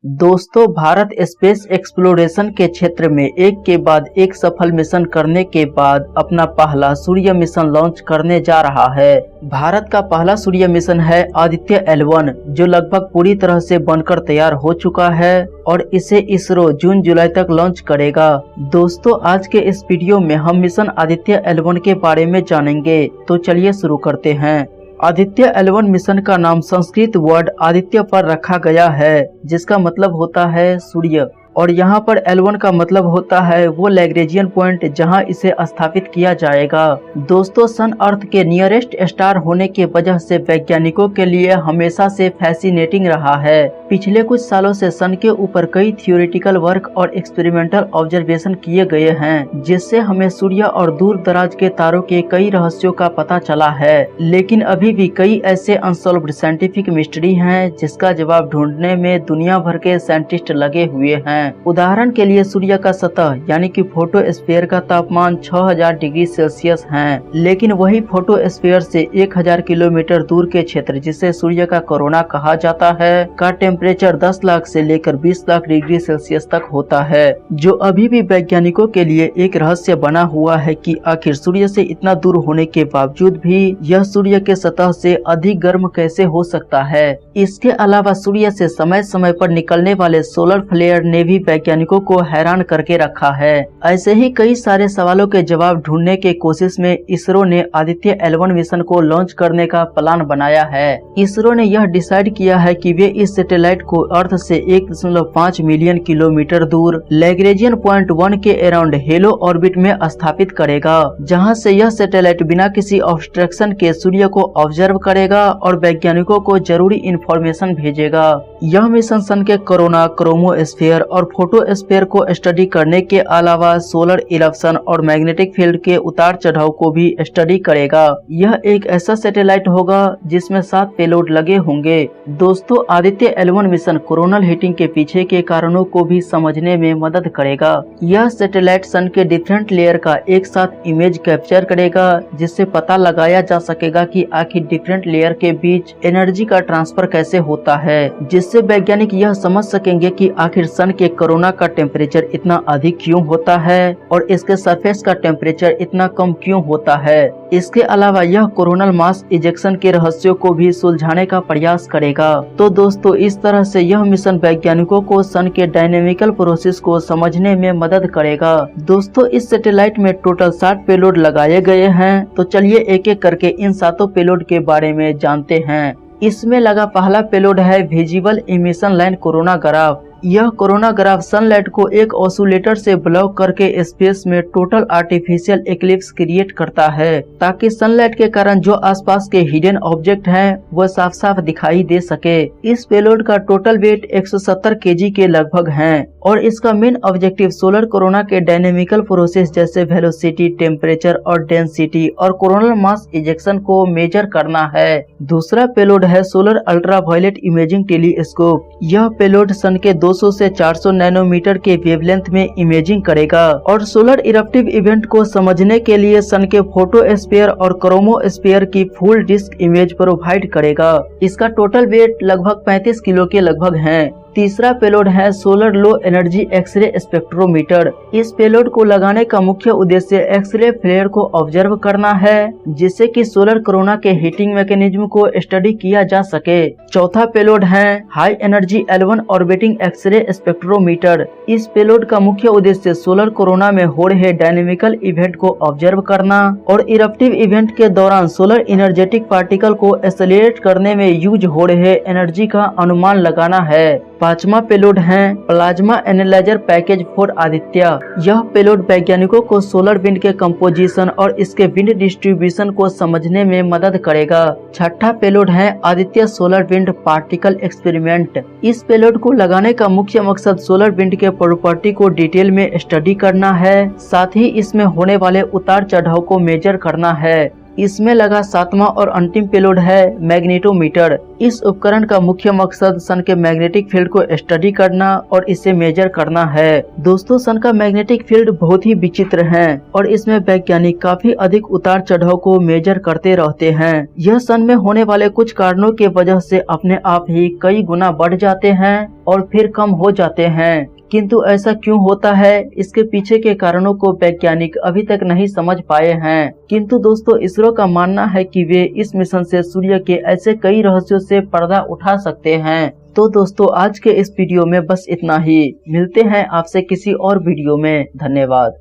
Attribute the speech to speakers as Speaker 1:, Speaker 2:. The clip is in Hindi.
Speaker 1: दोस्तों, भारत स्पेस एक्सप्लोरेशन के क्षेत्र में एक के बाद एक सफल मिशन करने के बाद अपना पहला सूर्य मिशन लॉन्च करने जा रहा है। भारत का पहला सूर्य मिशन है आदित्य L1, जो लगभग पूरी तरह से बनकर तैयार हो चुका है और इसे इसरो जून-जुलाई तक लॉन्च करेगा। दोस्तों, आज के इस वीडियो में हम मिशन आदित्य L1 के बारे में जानेंगे, तो चलिए शुरू करते हैं। आदित्य L1 मिशन का नाम संस्कृत वर्ड आदित्य पर रखा गया है, जिसका मतलब होता है सूर्य, और यहाँ पर L1 का मतलब होता है वो लैग्रेंजियन पॉइंट जहाँ इसे स्थापित किया जाएगा। दोस्तों, सन अर्थ के नियरेस्ट स्टार होने के वजह से वैज्ञानिकों के लिए हमेशा से फैसिनेटिंग रहा है। पिछले कुछ सालों से सन के ऊपर कई थियोरिटिकल वर्क और एक्सपेरिमेंटल ऑब्जर्वेशन किए गए हैं, जिससे हमें सूर्य और दूर दराज के तारों के कई रहस्यों का पता चला है। लेकिन अभी भी कई ऐसे अनसॉल्व्ड साइंटिफिक मिस्ट्री हैं जिसका जवाब ढूंढने में दुनिया भर के साइंटिस्ट लगे हुए हैं। उदाहरण के लिए सूर्य का सतह यानी कि फोटोस्फीयर का तापमान 6000 डिग्री सेल्सियस है, लेकिन वही फोटोस्फीयर से 1000 किलोमीटर दूर के क्षेत्र, जिसे सूर्य का कोरोना कहा जाता है, का टेम्परेचर 10 लाख से लेकर 20 लाख डिग्री सेल्सियस तक होता है, जो अभी भी वैज्ञानिकों के लिए एक रहस्य बना हुआ है कि आखिर सूर्य से इतना दूर होने के बावजूद भी यह सूर्य के सतह से अधिक गर्म कैसे हो सकता है। इसके अलावा सूर्य से समय समय पर निकलने वाले सोलर फ्लेयर ने भी वैज्ञानिकों को हैरान करके रखा है। ऐसे ही कई सारे सवालों के जवाब ढूंढने के कोशिश में इसरो ने आदित्य L1 मिशन को लॉन्च करने का प्लान बनाया है। इसरो ने यह डिसाइड किया है कि वे इस सैटेलाइट को अर्थ से 1.5 मिलियन किलोमीटर दूर लैग्रेंजियन पॉइंट 1 के अराउंड हेलो ऑर्बिट में स्थापित करेगा, जहां से यह सैटेलाइट बिना किसी ऑब्स्ट्रक्शन के सूर्य को ऑब्जर्व करेगा और वैज्ञानिकों को जरूरी इंफॉर्मेशन भेजेगा। यह मिशन सन के कोरोना, क्रोमोस्फीयर और फोटोस्फीयर को स्टडी करने के अलावा सोलर इरप्शन और मैग्नेटिक फील्ड के उतार चढ़ाव को भी स्टडी करेगा। यह एक ऐसा सैटेलाइट होगा जिसमें 7 पेलोड लगे होंगे। दोस्तों, Aditya L1 mission coronal heating के पीछे के कारणों को भी समझने में मदद करेगा। यह सैटेलाइट सन के डिफरेंट लेयर का एक साथ इमेज कैप्चर करेगा, जिससे पता लगाया जा सकेगा कि आखिर डिफरेंट लेयर के बीच एनर्जी का ट्रांसफर कैसे होता है, जिससे वैज्ञानिक यह समझ सकेंगे कि आखिर सन के कोरोना का टेम्परेचर इतना अधिक क्यों होता है और इसके सरफेस का टेम्परेचर इतना कम क्यों होता है। इसके अलावा यह कोरोनल मास इजेक्शन के रहस्यों को भी सुलझाने का प्रयास करेगा। तो दोस्तों, इस तरह से यह मिशन वैज्ञानिकों को सन के डायनेमिकल प्रोसेस को समझने में मदद करेगा। दोस्तों, इस सैटेलाइट में टोटल 60 पेलोड लगाए गए हैं, तो चलिए एक एक करके इन 7 पेलोड के बारे में जानते हैं। इसमें लगा पहला पेलोड है विजिबल इमिशन लाइन कोरोनाग्राफ। यह कोरोनाग्राफ सनलाइट को एक ऑसिलेटर से ब्लॉक करके स्पेस में टोटल आर्टिफिशियल एक्लिप्स क्रिएट करता है, ताकि सनलाइट के कारण जो आसपास के हिडन ऑब्जेक्ट हैं वह साफ साफ दिखाई दे सके। इस पेलोड का टोटल वेट 170 केजी के लगभग है और इसका मेन ऑब्जेक्टिव सोलर कोरोना के डायनेमिकल प्रोसेस जैसे वेलोसिटी, टेम्परेचर और डेंसिटी और कोरोनल मास इजेक्शन को मेजर करना है। दूसरा पेलोड है सोलर अल्ट्रावायलेट इमेजिंग टेलीस्कोप। यह पेलोड सन के 200 से 400 नैनोमीटर के वेवलेंथ में इमेजिंग करेगा और सोलर इरप्टिव इवेंट को समझने के लिए सन के फोटोस्फीयर और क्रोमोस्फीयर की फुल डिस्क इमेज प्रोवाइड करेगा। इसका टोटल वेट लगभग 35 किलो के लगभग है। तीसरा पेलोड है solar low energy x-ray spectrometer. इस पेलोड को लगाने का मुख्य उद्देश्य एक्सरे फ्लेयर को ऑब्जर्व करना है, जिससे कि सोलर कोरोना के हीटिंग मैकेनिज्म को स्टडी किया जा सके। चौथा पेलोड है high energy L1 orbiting x-ray spectrometer. इस पेलोड का मुख्य उद्देश्य सोलर कोरोना में हो रहे डायनेमिकल इवेंट को ऑब्जर्व करना और इरप्टिव इवेंट के दौरान सोलर इनर्जेटिक पार्टिकल को एक्सेलरेट करने में यूज हो रहे एनर्जी का अनुमान लगाना है। पांचवा पेलोड है plasma analyser package for Aditya. यह पेलोड वैज्ञानिकों को सोलर विंड के कंपोजिशन और इसके विंड डिस्ट्रीब्यूशन को समझने में मदद करेगा। छठा पेलोड है Aditya solar wind particle experiment. इस पेलोड को लगाने का मुख्य मकसद सोलर विंड के प्रॉपर्टी को डिटेल में स्टडी करना है, साथ ही इसमें होने वाले उतार चढ़ाव को मेजर करना है। इसमें लगा 7वां और अंतिम पेलोड है मैग्नेटोमीटर। इस उपकरण का मुख्य मकसद सन के मैग्नेटिक फील्ड को स्टडी करना और इसे मेजर करना है। दोस्तों, सन का मैग्नेटिक फील्ड बहुत ही विचित्र है और इसमें वैज्ञानिक काफी अधिक उतार चढ़ाव को मेजर करते रहते हैं। यह सन में होने वाले कुछ कारणों के वजह से अपने आप ही कई गुना बढ़ जाते हैं और फिर कम हो जाते हैं। किंतु ऐसा क्यों होता है, इसके पीछे के कारणों को वैज्ञानिक अभी तक नहीं समझ पाए हैं। किंतु दोस्तों, इसरो का मानना है कि वे इस मिशन से सूर्य के ऐसे कई रहस्यों से पर्दा उठा सकते हैं। तो दोस्तों, आज के इस वीडियो में बस इतना ही। मिलते हैं आपसे किसी और वीडियो में। धन्यवाद।